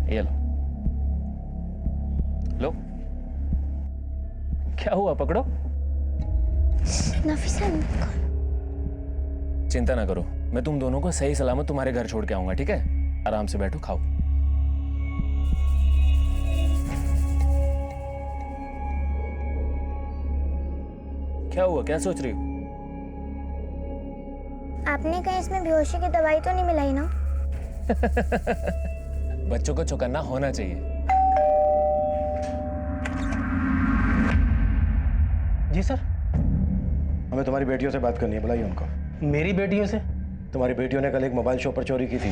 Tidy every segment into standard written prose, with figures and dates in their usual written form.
ये लो लो। क्या हुआ, पकड़ो। नफीसा चिंता ना करो, मैं तुम दोनों को सही सलामत तुम्हारे घर छोड़ के आऊंगा, ठीक है? आराम से बैठो, खाओ। क्या हुआ, क्या सोच रही हो? आपने कहीं इसमें बेहोशी की दवाई तो नहीं मिलाई ना? बच्चों को चौकन्ना होना चाहिए। जी सर। हमें तुम्हारी बेटियों से बात करनी है, बुलाइए उनको। मेरी बेटियों से? तुम्हारी बेटियों ने कल एक मोबाइल शॉप पर चोरी की थी।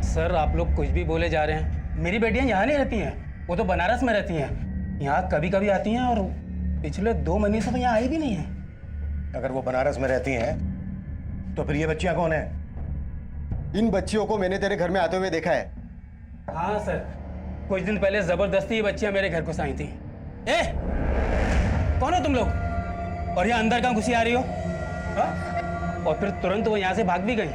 सर आप लोग कुछ भी बोले जा रहे हैं। मेरी बेटियां यहाँ नहीं रहती हैं, वो तो बनारस में रहती हैं। यहाँ कभी कभी आती हैं और पिछले 2 महीने से तो यहाँ आई भी नहीं है। अगर वो बनारस में रहती हैं तो फिर ये बच्चियां कौन है? इन बच्चियों को मैंने तेरे घर में आते हुए देखा है। हाँ सर, कुछ दिन पहले जबरदस्ती ये बच्चियां मेरे घर को आई थी। ए, कौन हो तुम लोग? और यहाँ अंदर कहाँ घुसी आ रही हो? हा? और फिर तुरंत वो यहाँ से भाग भी गई।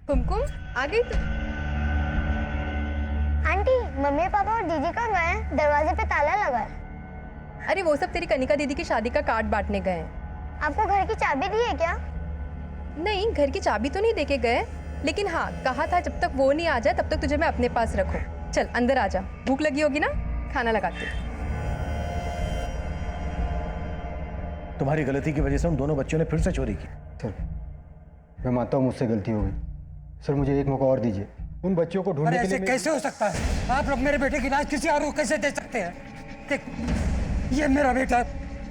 कुमकुम आ गई तू? आंटी, मम्मी पापा और दीदी कहाँ गए हैं? दरवाजे पे ताला लगा है। अरे वो सब तेरी कनिका दीदी की शादी का कार्ड बांटने गए हैं। आपको घर की चाबी दी है क्या? नहीं, घर की चाबी तो नहीं देके गए, लेकिन हाँ कहा था जब तक वो नहीं आ जाए तब तक तुझे मैं अपने पास रखूं। चल अंदर आ जा, भूख लगी होगी ना, खाना लगाती हूँ। तुम्हारी गलती की वजह से उन दोनों बच्चों ने फिर से चोरी की। सर मैं मानता हूँ मुझसे गलती हो गई। सर मुझे एक मौका और दीजिए। उन बच्चों को ढूंढने के लिए। कैसे हो सकता है? आप लोग मेरे बेटे की लाश किसी और को कैसे दे सकते हैं? देख, ये मेरा बेटा है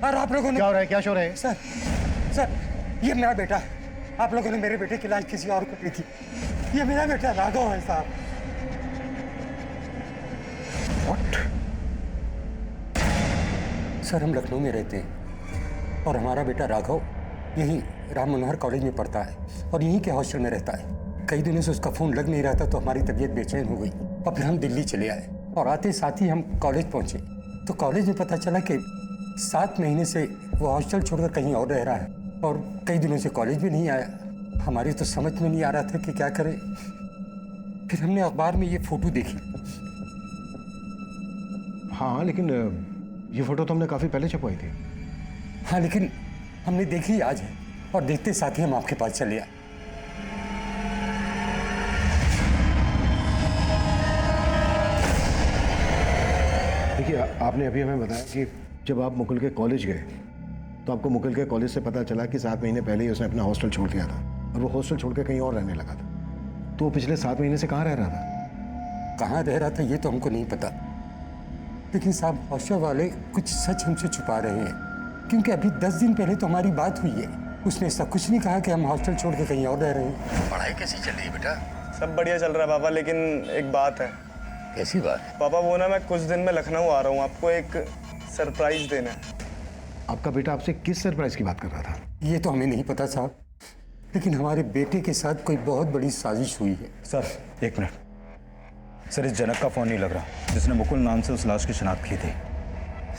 और आप लोगों ने क्या हो रहा है, क्या शोर है? सर ये मेरा बेटा है। आप लोगों ने मेरे बेटे की लाश किसी और को दी थी। ये मेरा बेटा राघव है साहब। What? सर हम लखनऊ में रहते हैं और हमारा बेटा राघव यहीं राम मनोहर कॉलेज में पढ़ता है और यहीं के हॉस्टल में रहता है। कई दिनों से उसका फ़ोन लग नहीं रहा था तो हमारी तबीयत बेचैन हो गई और फिर हम दिल्ली चले आए और आते साथ ही हम कॉलेज पहुंचे तो कॉलेज में पता चला कि 7 महीने से वो हॉस्टल छोड़कर कहीं और रह रहा है और कई दिनों से कॉलेज भी नहीं आया। हमारी तो समझ में नहीं आ रहा था कि क्या करें। फिर हमने अखबार में ये फोटो देखी। हाँ लेकिन ये फोटो तो हमने काफी पहले छपवाई थी। हाँ लेकिन हमने देखी आज है और देखते साथ ही हम आपके पास चले आए। देखिए आपने अभी हमें बताया कि जब आप मुकुल के कॉलेज गए तो आपको मुकुल के कॉलेज से पता चला कि 7 महीने पहले ही उसने अपना हॉस्टल छोड़ दिया था और वो हॉस्टल छोड़ के कहीं और रहने लगा था। तो वो पिछले 7 महीने से कहाँ रह रहा था? कहाँ रह रहा था ये तो हमको नहीं पता, लेकिन साहब हॉस्टल वाले कुछ सच हमसे छुपा रहे हैं क्योंकि अभी 10 दिन पहले तो हमारी बात हुई है। उसने ऐसा कुछ नहीं कहा कि हम हॉस्टल छोड़ के कहीं और रह रहे हैं। पढ़ाई कैसी चल रही है बेटा? सब बढ़िया चल रहा है पापा, लेकिन एक बात है। कैसी बात? पापा वो ना, मैं कुछ दिन में लखनऊ आ रहा हूँ, आपको एक सरप्राइज देना है। आपका बेटा आपसे किस सरप्राइज की बात कर रहा था? ये तो हमें नहीं पता साहब, लेकिन हमारे बेटे के साथ कोई बहुत बड़ी साजिश हुई है। Sir 1 minute. सर इस जनक का फोन नहीं लग रहा जिसने मुकुल नाम से उस लाश की शिनाख्त की थी।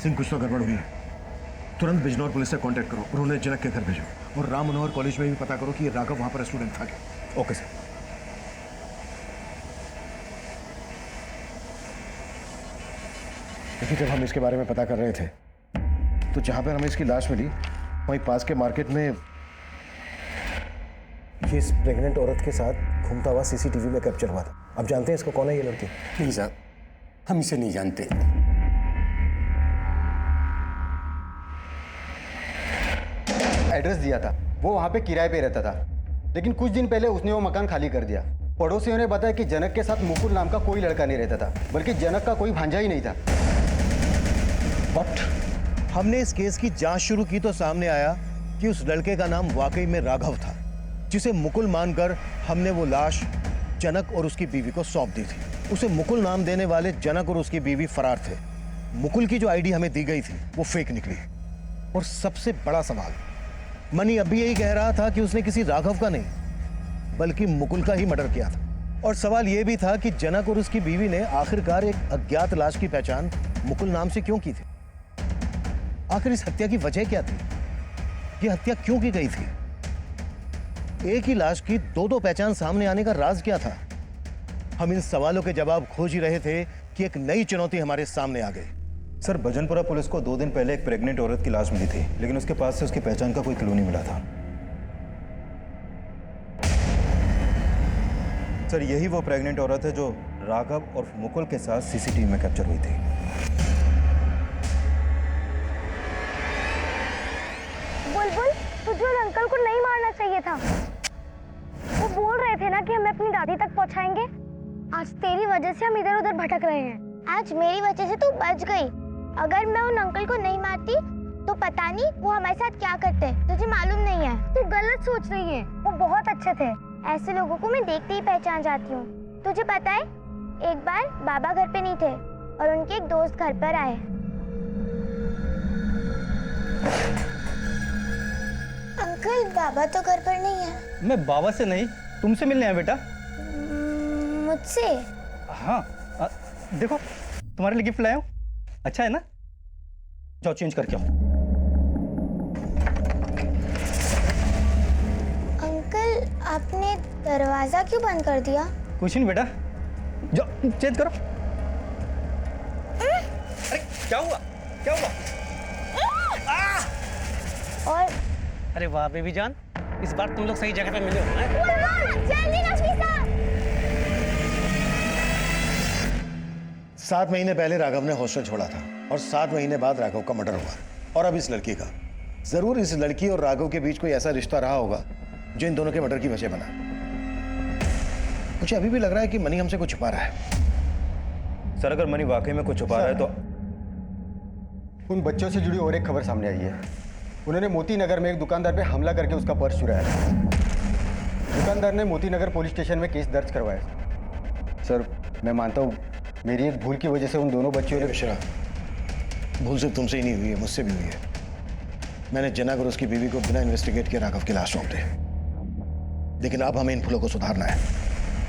सिंह कुछ तो गड़बड़ हुई है। तुरंत बिजनौर पुलिस से कांटेक्ट करो और उन्हें जनक के घर भेजो और राम मनोहर कॉलेज में भी पता करो कि राघव वहां पर स्टूडेंट था क्या। Okay sir. देखिए जब हम इसके बारे में पता कर रहे थे तो जहां पर हमें इसकी लाश मिली वहीं पास के मार्केट में ये इस प्रेग्नेंट औरत के साथ घूमता हुआ सीसीटीवी में कैप्चर हुआ था। आप जानते हैं इसको कौन है ये लड़की? नहीं साहब, हम इसे नहीं जानते। एड्रेस दिया था, वो वहाँ पे किराए पे रहता था, लेकिन कुछ दिन पहले उसने वो मकान खाली कर दिया। पड़ोसियों ने बताया कि जनक के साथ मुकुल नाम का कोई लड़का नहीं रहता था, बल्कि जनक का कोई भांजा ही नहीं था। बट हमने इस केस की जांच शुरू की तो सामने आया कि उस लड़के का नाम वाकई में राघव था, जिसे मुकुल मानकर हमने वो लाश जनक और उसकी बीवी को सौंप दी थी। उसे मुकुल नाम देने वाले जनक और उसकी बीवी फरार थे। मुकुल की जो आईडी हमें दी गई थी वो फेक निकली। और सबसे बड़ा सवाल मनी अब भी यही कह रहा था कि उसने किसी राघव का नहीं बल्कि मुकुल का ही मर्डर किया था। और सवाल यह भी था कि जनक और उसकी बीवी ने आखिरकार एक अज्ञात लाश की पहचान मुकुल नाम से क्यों की थी। आखिर इस हत्या की वजह क्या थी? यह हत्या क्यों की गई थी? एक ही लाश की दो पहचान सामने आने का राज क्या था? हम इन सवालों के जवाब खोज ही रहे थे कि एक नई चुनौती हमारे सामने आ गई। सर, भजनपुरा पुलिस को 2 दिन पहले एक प्रेग्नेंट औरत की लाश मिली थी, लेकिन उसके पास से उसकी पहचान का कोई क्लू नहीं मिला था। सर, यही वो प्रेग्नेंट औरत है जो राघव और मुकुल के साथ सीसीटीवी में कैप्चर हुई थी। बुलबुल, तुझे उस अंकल को नहीं मारना चाहिए था। वो बोल रहे थे ना कि हमें अपनी दादी तक पहुंचाएंगे। आज तेरी वजह से हम इधर उधर भटक रहे हैं। आज मेरी वजह से तू बच गई। अगर मैं उन अंकल को नहीं मारती तो पता नहीं वो हमारे साथ क्या करते। तुझे मालूम नहीं है, तू गलत सोच रही है। वो बहुत अच्छे थे। ऐसे लोगों को मैं देखते ही पहचान जाती हूँ। तुझे पता है, एक बार बाबा घर पे नहीं थे और उनके एक दोस्त घर पर आए। अंकल, बाबा तो घर पर नहीं है। मैं बाबा से नहीं, तुमसे मिलने आया बेटा। मुझसे? हाँ, देखो तुम्हारे लिए गिफ्ट लाया हूँ। अच्छा है ना? जाओ चेंज करके आओ। अंकल, आपने दरवाजा क्यों बंद कर दिया? कुछ नहीं बेटा, जाओ चेंज करो। अरे क्या हुआ? क्या हुआ? और अरे वाह बेबी जान, इस बार तुम लोग सही जगह पे मिले हो। जल्दी नफीसा! 7 महीने पहले राघव ने हॉस्टल छोड़ा था और 7 महीने बाद राघव का मर्डर हुआ। और अब इस लड़की का। जरूर इस लड़की और राघव के बीच कोई ऐसा रिश्ता रहा होगा जो इन दोनों के मर्डर की वजह बना। मुझे अभी भी लग रहा है कि मनी हमसे कुछ छुपा रहा है। सर, अगर मनी वाकई में कुछ छुपा रहा है तो उन बच्चों से जुड़ी और एक खबर सामने आई है। उन्होंने मोती नगर में एक दुकानदार पे हमला करके उसका पर्स चुराया। दुकानदार ने मोती नगर पुलिस स्टेशन में केस दर्ज करवाया। सर, मैं मानता हूँ मेरी एक भूल की वजह से उन दोनों बच्चों ने। मिश्रा, भूल सिर्फ तुमसे ही नहीं हुई है, मुझसे भी हुई है। मैंने जनक और उसकी बीवी को बिना इन्वेस्टिगेट किए राघव की लाश सौंप दी। लेकिन अब हमें इन भूलों को सुधारना है।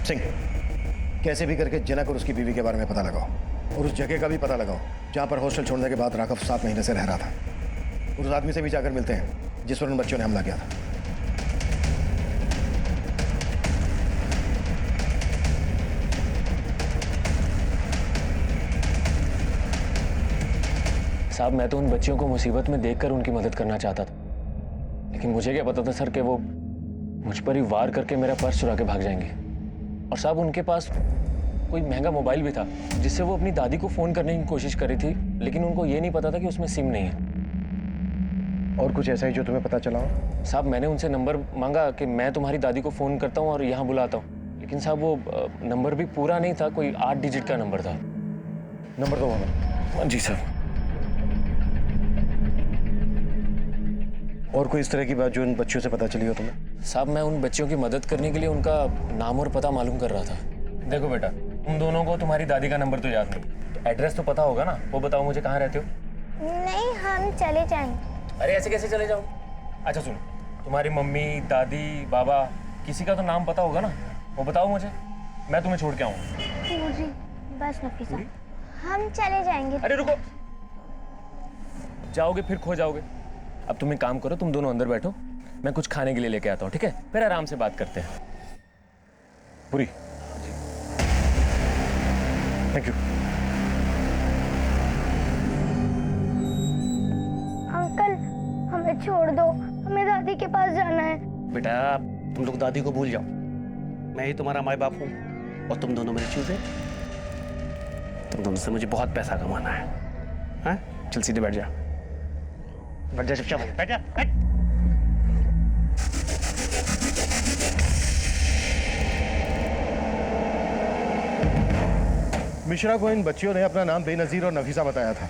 सिंह, कैसे भी करके जनक और उसकी बीवी के बारे में पता लगाओ और उस जगह का भी पता लगाओ जहां पर हॉस्टल छोड़ने के बाद राघव 7 महीने से रह रहा था। उस आदमी से भी जाकर मिलते हैं जिस पर उन बच्चों ने हमला किया था। साहब, मैं तो उन बच्चियों को मुसीबत में देखकर उनकी मदद करना चाहता था, लेकिन मुझे क्या पता था सर कि वो मुझ पर ही वार करके मेरा पर्स चुरा के भाग जाएंगे। और साहब, उनके पास कोई महंगा मोबाइल भी था जिससे वो अपनी दादी को फोन करने की कोशिश कर रही थी, लेकिन उनको ये नहीं पता था कि उसमें सिम नहीं है। और कुछ ऐसा ही जो तुम्हें पता चला हो? साहब, मैंने उनसे नंबर मांगा कि मैं तुम्हारी दादी को फोन करता हूँ और यहाँ बुलाता हूँ, लेकिन साहब वो नंबर भी पूरा नहीं था, कोई 8 डिजिट का नंबर था। नंबर दो हमें। जी साहब। और कोई इस तरह की बात जो इन बच्चों से पता चली हो तुम्हें? साहब, मैं उन बच्चियों की मदद करने के लिए उनका नाम और पता मालूम कर रहा था। देखो बेटा, तुम दोनों को तुम्हारी दादी का नंबर तो याद नहीं, तो एड्रेस तो पता होगा ना? वो बताओ मुझे, कहाँ रहते हो? नहीं, हम चले जाएंगे। अरे ऐसे कैसे चले जाओ? अच्छा सुनो, तुम्हारी मम्मी, दादी, बाबा, किसी का तो नाम पता होगा ना? वो बताओ मुझे, मैं तुम्हें छोड़ के आऊँ। जी बस नफीसा, हम चले जाएंगे। अरे रुको, जाओगे फिर खो जाओगे। अब तुम एक काम करो, तुम दोनों अंदर बैठो, मैं कुछ खाने के लिए लेके आता हूँ, ठीक है? फिर आराम से बात करते हैं। पूरी, थैंक यू। अंकल, हमें छोड़ दो, हमें दादी के पास जाना है। बेटा, तुम लोग दादी को भूल जाओ। मैं ही तुम्हारा माँ बाप हूँ और तुम दोनों मेरे चूजे। तुम दोनों से मुझे बहुत पैसा कमाना है। हाँ? चल सीधे बैठ जा। बैठ जा, चुपचाप बैठ जा। बैठ। मिश्रा को इन बच्चियों ने अपना नाम बेनजीर और नफीसा बताया था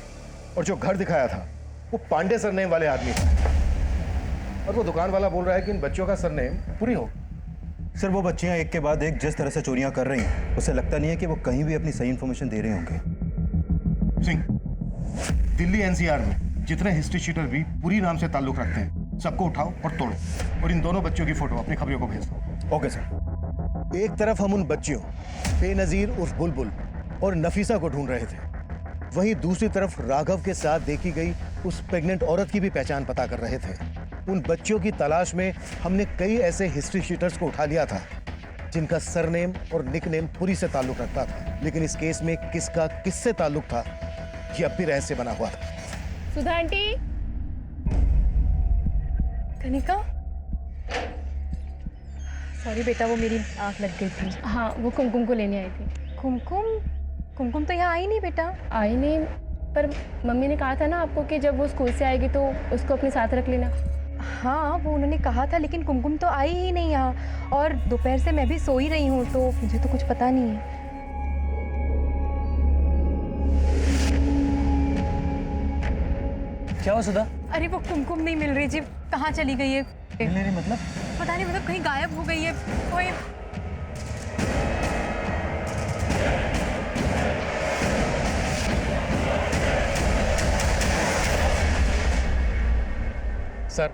और जो घर दिखाया था वो पांडे सरनेम वाले आदमी था। और वो दुकान वाला बोल रहा है कि इन बच्चों का सरनेम पूरी हो। सर, वो बच्चियां एक के बाद एक जिस तरह से चोरियां कर रही हैं, उसे लगता नहीं है कि वो कहीं भी अपनी सही इंफॉर्मेशन दे रहे होंगे। सिंह, दिल्ली एनसीआर में जितने हिस्ट्री शीटर भी पूरी नाम से ताल्लुक रखते हैं, सबको उठाओ और तोड़ो और इन दोनों बच्चों की फोटो अपनी खबरों को भेज दो। Okay sir. एक तरफ हम उन बच्चियों बेनजीर उर्फ बुलबुल और नफीसा को ढूंढ रहे थे, वहीं दूसरी तरफ राघव के साथ देखी गई उस प्रेग्नेंट औरत की भी पहचान पता कर रहे थे। उन बच्चियों की तलाश में हमने कई ऐसे हिस्ट्री शीटर्स को उठा लिया था जिनका सरनेम और निकनेम पुरी से ताल्लुक रखता था, लेकिन इस केस में किसका किससे ताल्लुक था ये अब भी रहस्य बना हुआ था। सुधा आंटी। कनिका, सॉरी बेटा, वो मेरी आंख लग गई थी। हाँ, वो कुमकुम को लेने आई थी। कुमकुम? कुमकुम तो यहाँ आई नहीं बेटा। आई नहीं, पर मम्मी ने कहा था ना आपको कि जब वो स्कूल से आएगी तो उसको अपने साथ रख लेना। हाँ, वो उन्होंने कहा था, लेकिन कुमकुम तो आई ही नहीं यहाँ, और दोपहर से मैं भी सो ही रही हूँ, तो मुझे तो कुछ पता नहीं है। क्या हुआ सुधा? अरे वो कुमकुम नहीं मिल रही जी, कहाँ चली गई है? मिल नहीं रही मतलब? पता नहीं, मतलब कहीं गायब हो गई है कोई। सर,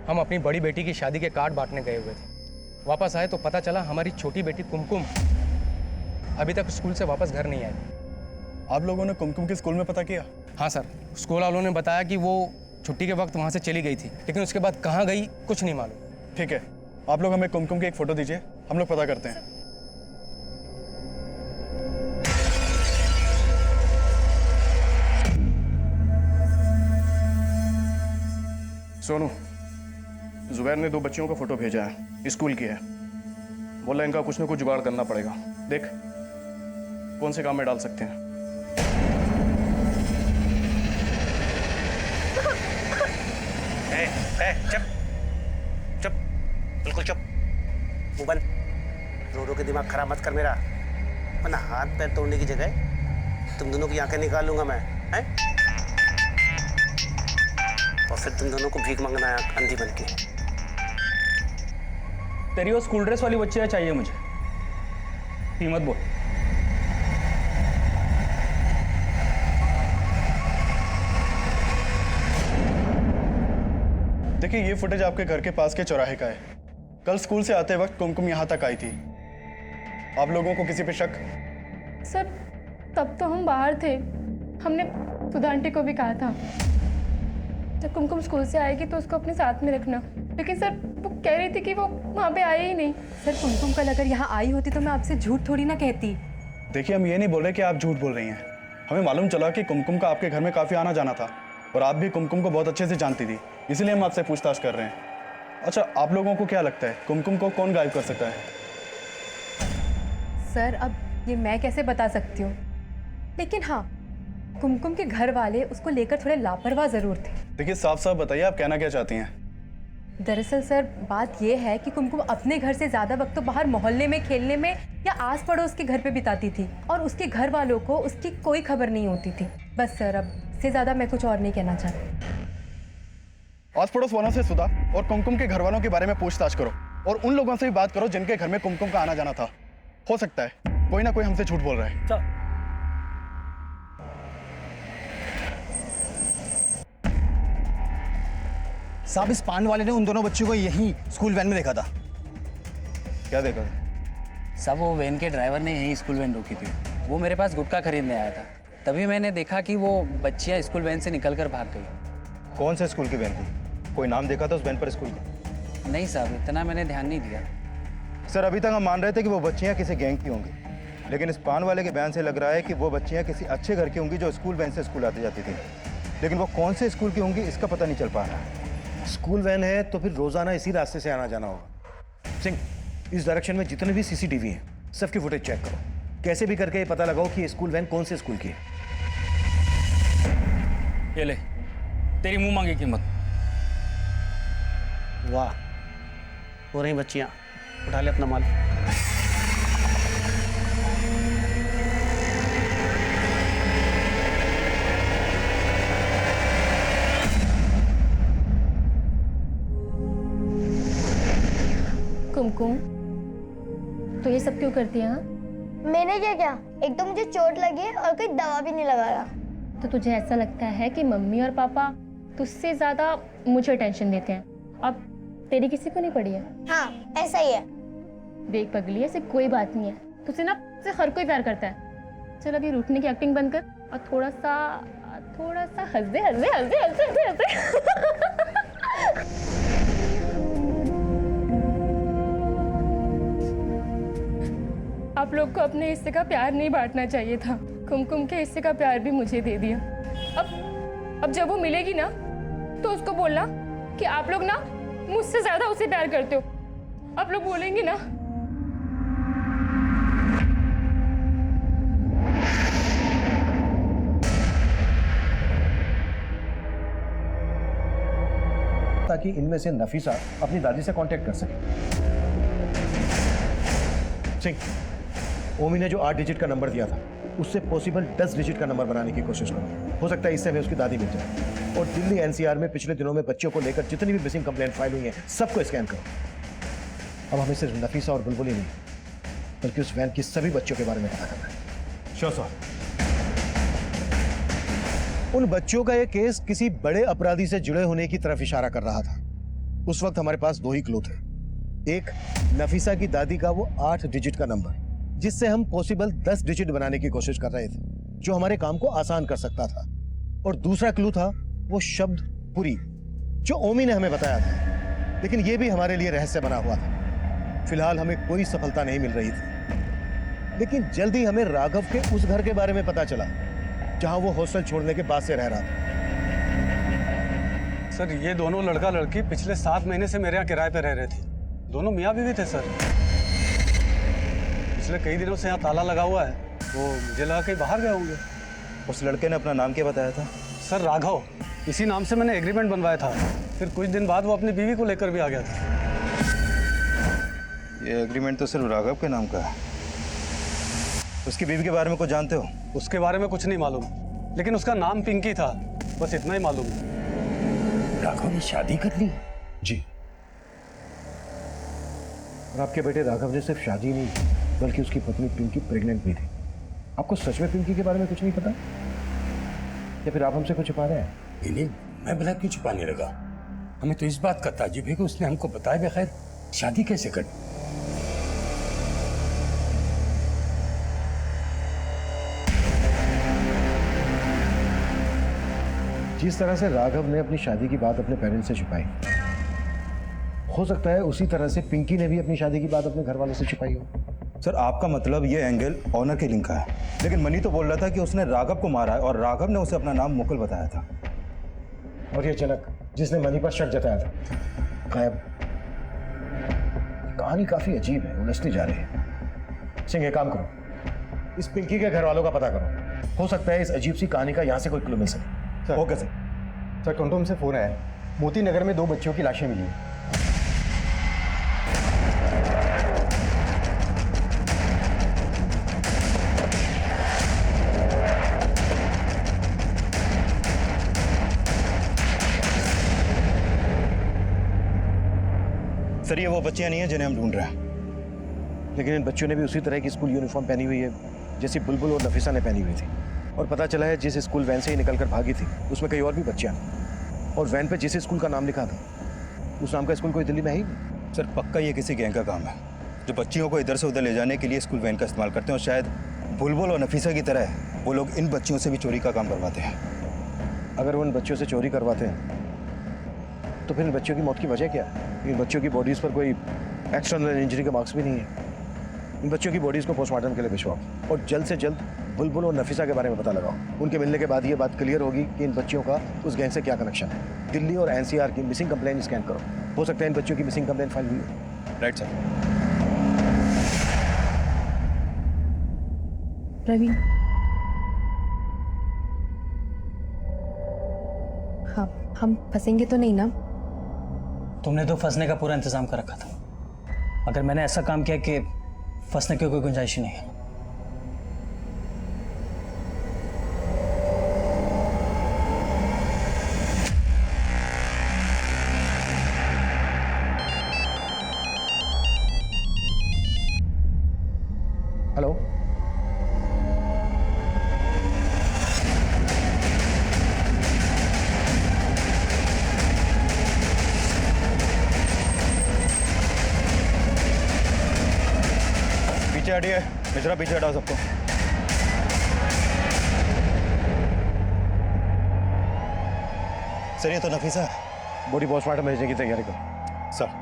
हम अपनी बड़ी बेटी की शादी के कार्ड बांटने गए हुए थे। वापस आए तो पता चला हमारी छोटी बेटी कुमकुम अभी तक स्कूल से वापस घर नहीं आई। आप लोगों ने कुमकुम के स्कूल में पता किया? हाँ सर, स्कूल वालों ने बताया कि वो छुट्टी के वक्त वहाँ से चली गई थी, लेकिन उसके बाद कहाँ गई कुछ नहीं मालूम। ठीक है, आप लोग हमें कुमकुम की एक फ़ोटो दीजिए, हम लोग पता करते हैं। सोनू, जुबैर ने 2 बच्चियों का फोटो भेजा है, स्कूल की है। बोला इनका कुछ ना कुछ जुगाड़ करना पड़ेगा। देख कौन से काम में डाल सकते हैं। चुप चुप, बिल्कुल चुप, मुंह बंद। रो रो के दिमाग खराब मत कर मेरा, वरना हाथ पैर तोड़ने की जगह तुम दोनों की आंखें निकाल लूंगा मैं, हैं? और फिर तुम दोनों को भीख मांगना है अंधी बन के। तेरी वो स्कूल ड्रेस वाली बच्चियाँ चाहिए मुझे, कीमत बोल। देखिए, ये फुटेज आपके घर के पास के चौराहे का है। कल स्कूल से आते वक्त कुमकुम यहाँ तक आई थी। आप लोगों को किसी पे शक? सर, तब तो हम बाहर थे। हमने सुधा आंटी को भी कहा था जब कुमकुम स्कूल से आएगी तो उसको अपने साथ में रखना, लेकिन सर वो कह रही थी कि वो वहाँ पे आई ही नहीं। सर, कुमकुम कल अगर यहाँ आई होती तो मैं आपसे झूठ थोड़ी ना कहती। देखिए, हम ये नहीं बोल रहे कि आप झूठ बोल रही हैं। हमें मालूम चला कि कुमकुम का आपके घर में काफ़ी आना जाना था और आप भी कुमकुम को बहुत अच्छे से जानती थी, इसलिए हम आपसे पूछताछ कर रहे हैं। अच्छा, आप लोगों को क्या लगता है कुमकुम को कौन गायब कर सकता है? सर, अब ये मैं कैसे बता सकती हूँ, लेकिन हाँ, कुमकुम के घर वाले उसको लेकर थोड़े लापरवाह जरूर थे। देखिए, साफ साफ बताइए आप कहना क्या चाहती हैं? दरअसल सर, बात यह है कि कुमकुम अपने घर से ज्यादा वक्त तो बाहर मोहल्ले में खेलने में या आस पड़ोस के घर पे बिताती थी, और उसके घर वालों को उसकी कोई खबर नहीं होती थी। बस सर, अब से ज्यादा मैं कुछ और नहीं कहना चाहती। आस पड़ोस वालों से सुधा और कुमकुम के घर वालों के बारे में पूछताछ करो, और उन लोगों से भी बात करो जिनके घर में कुमकुम का आना जाना था। हो सकता है कोई ना कोई हमसे झूठ बोल रहा है। चल। साहब, इस पान वाले ने उन दोनों बच्चों को यहीं स्कूल वैन में देखा था। क्या देखा? सब वो वैन के ड्राइवर ने यहीं स्कूल वैन रोकी थी। वो मेरे पास गुटखा खरीदने आया था, तभी मैंने देखा कि वो बच्चियां स्कूल वैन से निकलकर भाग गई। कौन से स्कूल की वैन थी? कोई नाम देखा था उस वैन पर स्कूल का? नहीं साहब, इतना मैंने ध्यान नहीं दिया। सर, अभी तक हम मान रहे थे कि वो बच्चियां किसी गैंग की होंगी, लेकिन इस पान वाले के बयान से लग रहा है कि वो बच्चियां किसी अच्छे घर की होंगी जो स्कूल वैन से स्कूल आती जाती थी, लेकिन वो कौन से स्कूल की होंगी इसका पता नहीं चल पा रहा। स्कूल वैन है तो फिर रोजाना इसी रास्ते से आना जाना होगा। सिंह, इस डायरेक्शन में जितने भी सीसीटीवी हैं सबकी फुटेज चेक करो, कैसे भी करके ये पता लगाओ कि ये स्कूल वैन कौन से स्कूल की है। ये ले, तेरी मुंह मांगी कीमत। वाह, हो रही बच्चियाँ, उठा ले अपना माल। कुमकुम, तो ये सब क्यों करती है? हाँ, मैंने क्या किया? एक तो मुझे चोट लगी है और कोई दवा भी नहीं लगा रहा। तो तुझे ऐसा लगता है कि मम्मी और पापा तुझसे ज्यादा मुझे टेंशन देते हैं? अब तेरी किसी को नहीं पड़ी है? हाँ ऐसा ही है। देख पगली, ऐसे कोई बात नहीं है, तुझसे ना तुझसे हर कोई प्यार करता है। चल अब ये रूठने की एक्टिंग बंद कर और थोड़ा सा हंस दे, हंस दे, हंस दे, हंस दे, हंस दे, हंस दे। आप लोग को अपने हिस्से का प्यार नहीं बांटना चाहिए था। कुमकुम के हिस्से का प्यार भी मुझे दे दिया। अब जब वो मिलेगी ना तो उसको बोलना कि आप लोग ना मुझसे ज्यादा उसे प्यार करते हो। आप लोग बोलेंगे ना? ताकि इनमें से नफीसा अपनी दादी से कांटेक्ट कर सके। सिंह, ओमी ने जो 8 डिजिट का नंबर दिया था उससे पॉसिबल 10 डिजिट का नंबर बनाने की कोशिश करो। हो सकता है इससे हमें उसकी दादी मिल जाए। और दिल्ली एनसीआर में पिछले दिनों में बच्चों को लेकर जितनी भी मिसिंग कंप्लेंट फाइल हुई है सबको स्कैन करो। अब हमें सिर्फ नफीसा और बुलबुल ही नहीं बल्कि उस वैन की सभी बच्चों के बारे में पता करना है। Sure sir. उन बच्चों का यह केस किसी बड़े अपराधी से जुड़े होने की तरफ इशारा कर रहा था। उस वक्त हमारे पास 2 ही क्लू थे। एक, नफीसा की दादी का वो 8 डिजिट का नंबर जिससे हम पॉसिबल 10 डिजिट बनाने की कोशिश कर रहे थे, जो हमारे काम को आसान कर सकता था। और दूसरा क्लू था वो शब्द पुरी जो ओमी ने हमें बताया था, लेकिन ये भी हमारे लिए रहस्य बना हुआ था। फिलहाल हमें कोई सफलता नहीं मिल रही थी, लेकिन जल्दी हमें राघव के उस घर के बारे में पता चला जहां वो हॉस्टल छोड़ने के बाद से रह रहा था। सर, ये दोनों लड़का लड़की पिछले 7 महीने से मेरे यहाँ किराए पे रह रहे थे। दोनों मियाँ बीवी थे सर। पिछले कई दिनों से यहाँ ताला लगा हुआ है, वो मुझे लगा कहीं बाहर गए होंगे। उस लड़के ने अपना नाम क्या बताया था? सर राघव, इसी नाम से मैंने एग्रीमेंट बनवाया था। फिर कुछ दिन बाद वो अपनी बीवी को लेकर भी आ गया था। ये एग्रीमेंट तो सिर्फ राघव के नाम का है। उसकी बीवी के बारे में कुछ जानते हो? उसके बारे में कुछ नहीं मालूम, लेकिन उसका नाम पिंकी था, बस इतना ही मालूम। राघव ने शादी कर ली? जी। और आपके बेटे राघव ने सिर्फ शादी नहीं की बल्कि उसकी पत्नी पिंकी प्रेग्नेंट भी थी। आपको सच में पिंकी के बारे में कुछ नहीं पता, या फिर आप हमसे कुछ छुपा रहे हैं? नहीं, मैं भला क्यों छुपाने लगा? हमें तो इस बात का ताज्जुब है कि उसने हमको बताए बगैर शादी कैसे कर। जिस तरह से राघव ने अपनी शादी की बात अपने पेरेंट्स से छुपाई, हो सकता है उसी तरह से पिंकी ने भी अपनी शादी की बात अपने घर वालों से छुपाई हो। सर, आपका मतलब ये एंगल ऑनर के लिंक का है, लेकिन मनी तो बोल रहा था कि उसने राघव को मारा है और राघव ने उसे अपना नाम मुकुल बताया था। और ये जनक जिसने मनी पर शक जताया था, गायब। कहानी काफी अजीब है, उलझती जा रही है। सिंह, एक काम करो, इस पिंकी के घर वालों का पता करो। हो सकता है इस अजीब सी कहानी का यहाँ से कोई क्लू मिल सके। Okay sir. सर, कंट्रोल से फोन आया। मोती नगर में 2 बच्चियों की लाशें मिली हैं। सर, ये वो बच्चियां नहीं है जिन्हें हम ढूंढ रहे हैं। लेकिन इन बच्चों ने भी उसी तरह की स्कूल यूनिफॉर्म पहनी हुई है जैसी बुलबुल और नफीसा ने पहनी हुई थी। और पता चला है जिस स्कूल वैन से ही निकलकर भागी थी उसमें कई और भी बच्चियां। और वैन पे जिस स्कूल का नाम लिखा था उस नाम का स्कूल कोई दिल्ली में है ही नहीं। सर, पक्का ये किसी गैंग का काम है जो बच्चियों को इधर से उधर ले जाने के लिए स्कूल वैन का इस्तेमाल करते हैं। और शायद बुलबुल और नफीसा की तरह वो लोग इन बच्चियों से भी चोरी का काम करवाते हैं। अगर वो इन बच्चों से चोरी करवाते हैं तो फिर इन बच्चों की मौत की वजह क्या है? इन बच्चों की बॉडीज पर कोई एक्सटर्नल इंजरी के मार्क्स भी नहीं है। इन बच्चों की बॉडीज को पोस्टमार्टम के लिए भिजवाओ और जल्द से जल्द बुलबुल और नफीसा के बारे में पता लगाओ। उनके मिलने के बाद ये बात क्लियर होगी कि इन बच्चियों का उस गैंग से क्या कनेक्शन है। दिल्ली और एनसीआर की मिसिंग कंप्लेंट स्कैन करो, हो सकता है इन बच्चों की मिसिंग कंप्लेंट फाइल हुई हो। Right sir. प्रवीण, हाँ, हम फंसेंगे तो नहीं ना? तुमने तो फंसने का पूरा इंतजाम कर रखा था, मगर मैंने ऐसा काम किया कि फंसने की कोई गुंजाइश ही नहीं है। हेलो, पीछे हटिए, मिश्रा पीछे हटाओ सबको। सर ये तो नफीसा है, बॉडी पोस्टमार्टम भेजने की तैयारी करो। सर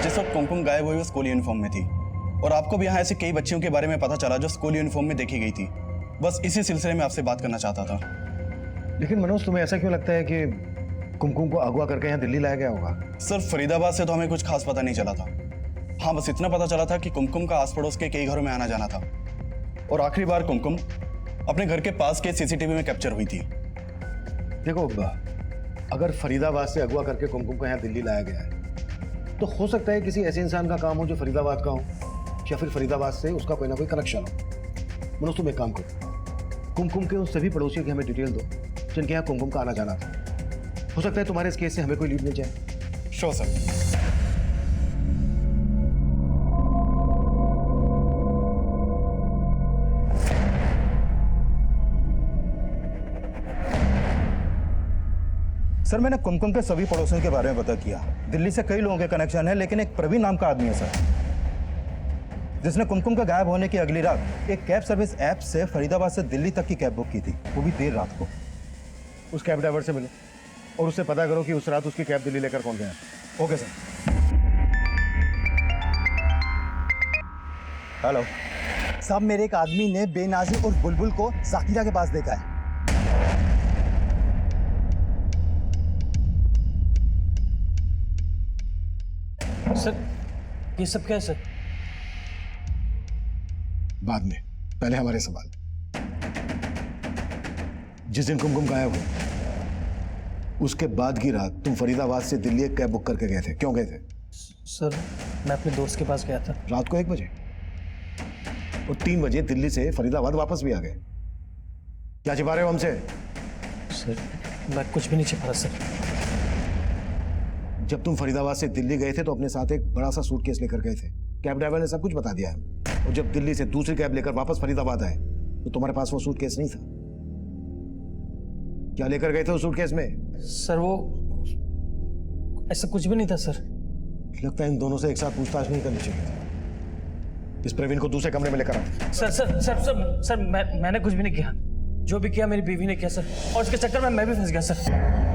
जिस वक्त कुमकुम गायब हुई वो स्कूल यूनिफॉर्म में थी और आपको भी यहाँ ऐसे कई बच्चियों के बारे में पता चला जो स्कूल यूनिफॉर्म में देखी गई थी। बस इसी सिलसिले में आपसे बात करना चाहता था। लेकिन मनोज, तुम्हें ऐसा क्यों लगता है कि कुमकुम को अगवा करके यहाँ दिल्ली लाया गया होगा? सर फरीदाबाद से तो हमें कुछ खास पता नहीं चला था। हाँ, बस इतना पता चला था कि कुमकुम का आस पड़ोस के कई घरों में आना जाना था और आखिरी बार कुमकुम अपने घर के पास के सीसीटीवी में कैप्चर हुई थी। देखो, अगर फरीदाबाद से अगवा करके कुमकुम को यहाँ दिल्ली लाया गया है तो हो सकता है किसी ऐसे इंसान का काम हो जो फरीदाबाद का हो, या फिर फरीदाबाद से उसका कोई ना कोई कनेक्शन हो। मनोज, तुम एक काम करो, कुमकुम के उन सभी पड़ोसियों की हमें डिटेल दो जिनके यहाँ कुमकुम का आना जाना था। हो सकता है तुम्हारे इस केस से हमें कोई लीड मिल जाए। Sure sir. सर मैंने कुमकुम के सभी पड़ोसियों के बारे में पता किया। दिल्ली से कई लोगों के कनेक्शन है, लेकिन एक प्रवीण नाम का आदमी है सर, जिसने कुमकुम का गायब होने की अगली रात एक कैब सर्विस ऐप से फरीदाबाद से दिल्ली तक की कैब बुक की थी, वो भी देर रात को। उस कैब ड्राइवर से मिलो और उससे पता करो कि उस रात उसकी कैब दिल्ली लेकर कौन गया। Okay sir. हेलो साहब, मेरे एक आदमी ने बेनाजी और बुलबुल को जाकिरा के पास देखा है। सर ये सब क्या है सर? बाद में, पहले हमारे सवाल। जिस दिन कुमकुम गायब हुई उसके बाद की रात तुम फरीदाबाद से दिल्ली एक कैब बुक करके गए थे, क्यों गए थे? सर मैं अपने दोस्त के पास गया था रात को 1 बजे और 3 बजे दिल्ली से फरीदाबाद वापस भी आ गए। क्या छिपा रहे हो हमसे? सर मैं कुछ भी नहीं छिपा रहा सर। जब तुम फरीदाबाद से दिल्ली गए थे तो अपने साथ एक बड़ा सा सूटकेस लेकर गए थे। कैब ड्राइवर ने सब कुछ बता दिया है। और जब दिल्ली से दूसरी कैब लेकर वापस फरीदाबाद आए तो तुम्हारे पास वो सूटकेस नहीं था। क्या लेकर गए थे उस सूटकेस में? सर वो ऐसा कुछ भी नहीं था सर। लगता है इन दोनों से एक साथ पूछताछ नहीं करनी चाहिए थी। इस प्रवीण को दूसरे कमरे में लेकर आओ। Sir sir sir sir sir मैंने कुछ भी नहीं किया। जो भी किया मेरी बीवी ने किया सर, और उसके चक्कर में मैं भी फंस गया सर।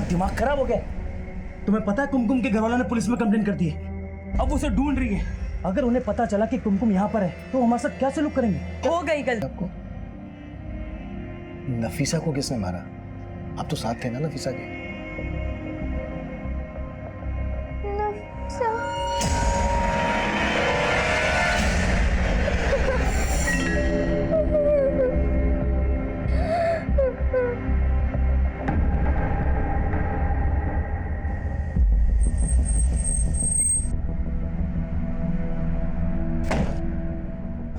दिमाग खराब हो गया। तुम्हें पता है कुमकुम के घरवालों ने पुलिस में कंप्लेंट कर दी है। अब उसे ढूंढ रही है। अगर उन्हें पता चला कि कुमकुम यहाँ पर है तो हमारे साथ क्या सलूक करेंगे? हो गई गलती। आपको नफीसा को किसने मारा? आप तो साथ थे ना नफीसा के।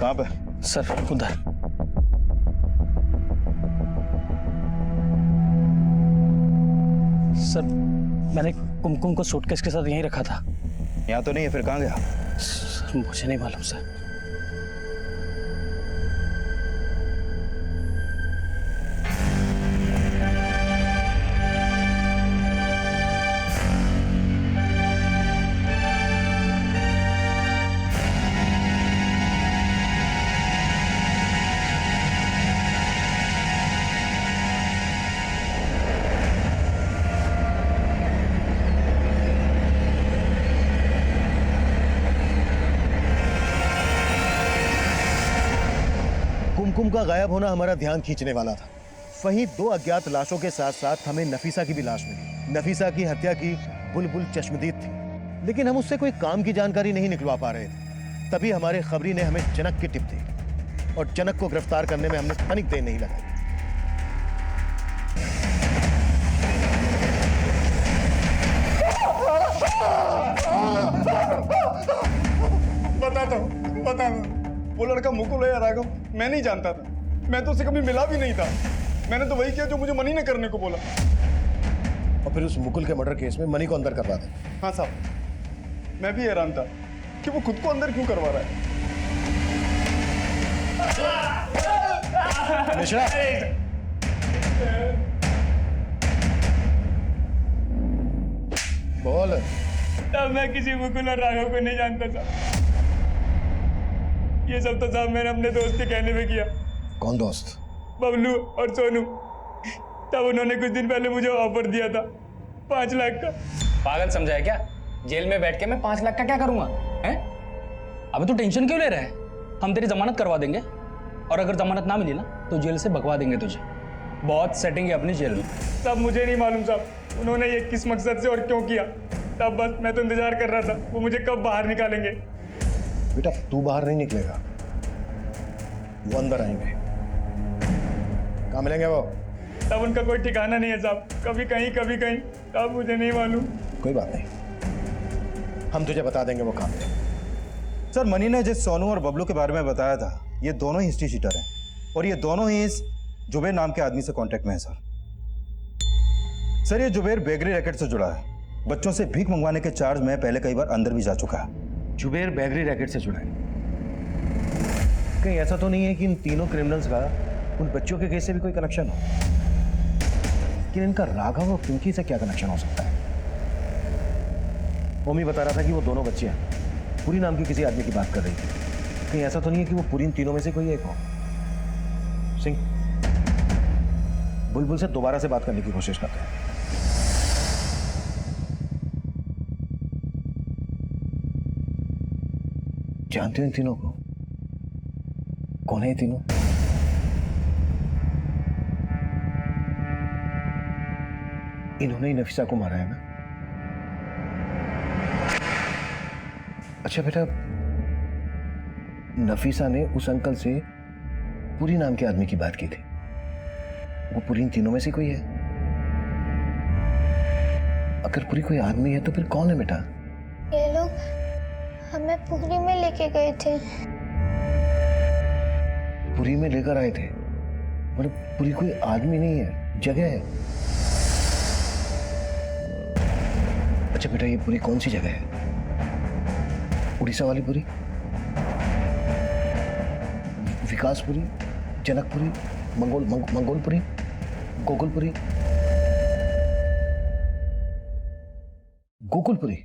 कहाँ पे? सर उधर। सर मैंने कुमकुम को सूटकेस के साथ यहीं रखा था। यहाँ तो नहीं है, फिर कहाँ गया? सर मुझे नहीं मालूम सर। कुमकुम का गायब होना हमारा ध्यान खींचने वाला था। वहीं 2 अज्ञात लाशों के साथ साथ हमें नफीसा की भी लाश मिली। नफीसा की हत्या की बुलबुल चश्मदीद थी, लेकिन हम उससे कोई काम की जानकारी नहीं निकलवा पा रहे थे। तभी हमारे खबरी ने हमें जनक की टिप दी और जनक को गिरफ्तार करने में हमने तनिक देर नहीं लगाई। मैं नहीं जानता था, मैं तो उसे कभी मिला भी नहीं था। मैंने तो वही किया जो मुझे मनी ने करने को बोला। और फिर उस मुकुल के मर्डर केस में मनी को अंदर करवा दे। हाँ साहब, मैं भी हैरान था कि वो खुद को अंदर क्यों करवा रहा है। मिश्रा, बोल। तब मैं किसी मुकुल और राघव को नहीं जानता था। ये सब तो साहब मैंने अपने दोस्त के कहने में किया। कौन दोस्त? बबलू और सोनू। तब उन्होंने कुछ दिन पहले मुझे ऑफर दिया था 5 लाख का। पागल समझा है क्या? जेल में बैठ के मैं 5 लाख का क्या करूंगा? हैं? अबे तू टेंशन क्यों ले रहा है? हम तेरी जमानत करवा देंगे, और अगर जमानत ना मिली ना तो जेल से भगवा देंगे तुझे। बहुत सेटिंग है अपनी जेल में। तब मुझे नहीं मालूम साहब उन्होंने ये किस मकसद से और क्यों किया। तब बस मैं तो इंतजार कर रहा था वो मुझे कब बाहर निकालेंगे। बेटा तू बाहर नहीं निकलेगा, वो अंदर आएंगे। कहाँ मिलेंगे वो? तब उनका कोई ठिकाना नहीं है साहब, कभी कहीं कभी कहीं। तब मुझे नहीं मालूम। कोई बात नहीं, हम तुझे बता देंगे वो काम। सर, मनी ने जिस सोनू और बबलू के बारे में बताया था, ये दोनों ही हिस्ट्री शीटर हैं और ये दोनों ही इस जुबेर नाम के आदमी से कांटेक्ट में है सर। ये जुबेर बेकरी रैकेट से जुड़ा है। बच्चों से भीख मंगवाने के चार्ज में पहले कई बार अंदर भी जा चुका है। जुबेर बेकरी रैकेट से जुड़ा है? कहीं ऐसा तो नहीं है कि इन तीनों क्रिमिनल्स का उन बच्चों के केस से भी कोई कनेक्शन हो? लेकिन इनका राघव और पिंकी से क्या कनेक्शन हो सकता है? मम्मी बता रहा था कि वो दोनों बच्चियां पुरी नाम की किसी आदमी की बात कर रही थी। कहीं ऐसा तो नहीं है कि वो पुरी इन तीनों में से कोई एक हो? सिंह, बुलबुल से दोबारा से बात करने की कोशिश करते हैं। जानते हो इन तीनों को? कौन है ये तीनों? इन्होंने ही नफीसा को मारा है ना? अच्छा बेटा, नफीसा ने उस अंकल से पुरी नाम के आदमी की बात की थी। वो पुरी इन तीनों में से कोई है? अगर पुरी कोई आदमी है तो फिर कौन है बेटा? ये लोग हमें पुरी में लेके गए थे। पुरी में लेकर आए थे? मतलब पुरी कोई आदमी नहीं है, जगह है। अच्छा बेटा, ये पुरी कौन सी जगह है? उड़ीसा वाली पुरी? विकासपुरी, जनकपुरी, मंगोलपुरी, गोकुलपुरी, गोकुलपुरी।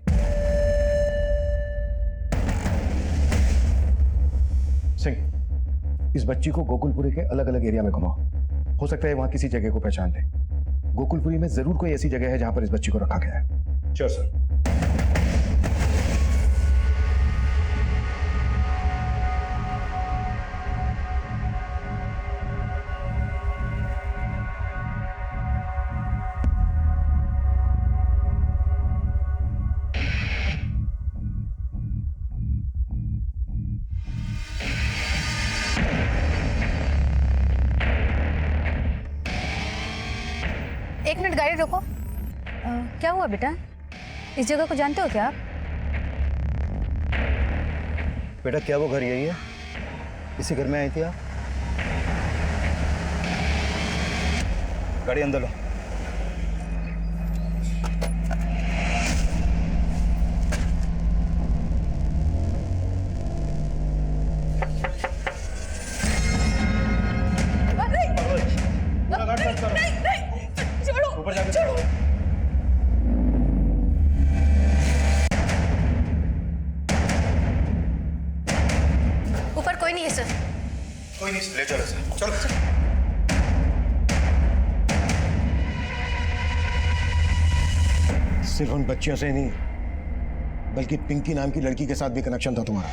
सिंह, इस बच्ची को गोकुलपुरी के अलग अलग एरिया में घुमाओ। हो सकता है वहां किसी जगह को पहचान दे। गोकुलपुरी में जरूर कोई ऐसी जगह है जहां पर इस बच्ची को रखा गया है। Sure sir. एक मिनट गाड़ी रोको। क्या हुआ बेटा? इस जगह को जानते हो क्या आप? बेटा, क्या वो घर यही है? इसी घर में आई थी आप? गाड़ी अंदर लो। ऊपर जाके छोड़ो। ऊपर कोई नहीं है सर। कोई नहीं, ले चलो सर। चलो सर। सिर्फ उन बच्चियों से नहीं, बल्कि पिंकी नाम की लड़की के साथ भी कनेक्शन था तुम्हारा।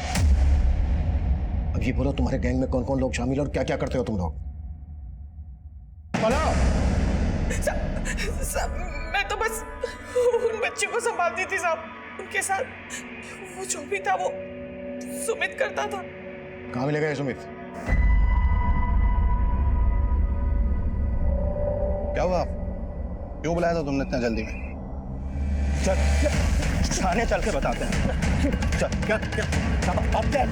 अब ये बोलो, तुम्हारे गैंग में कौन कौन लोग शामिल और क्या क्या करते हो तुम लोग? साहब, मैं तो बस उन बच्चों को संभालती थी साहब। उनके साथ वो जो भी था वो सुमित करता था। कहाँ मिलेगा ये सुमित? क्या हुआ? क्यों बुलाया था तुमने इतना जल्दी में? चल थाने चल के बताते हैं। चल। क्या? अब क्या?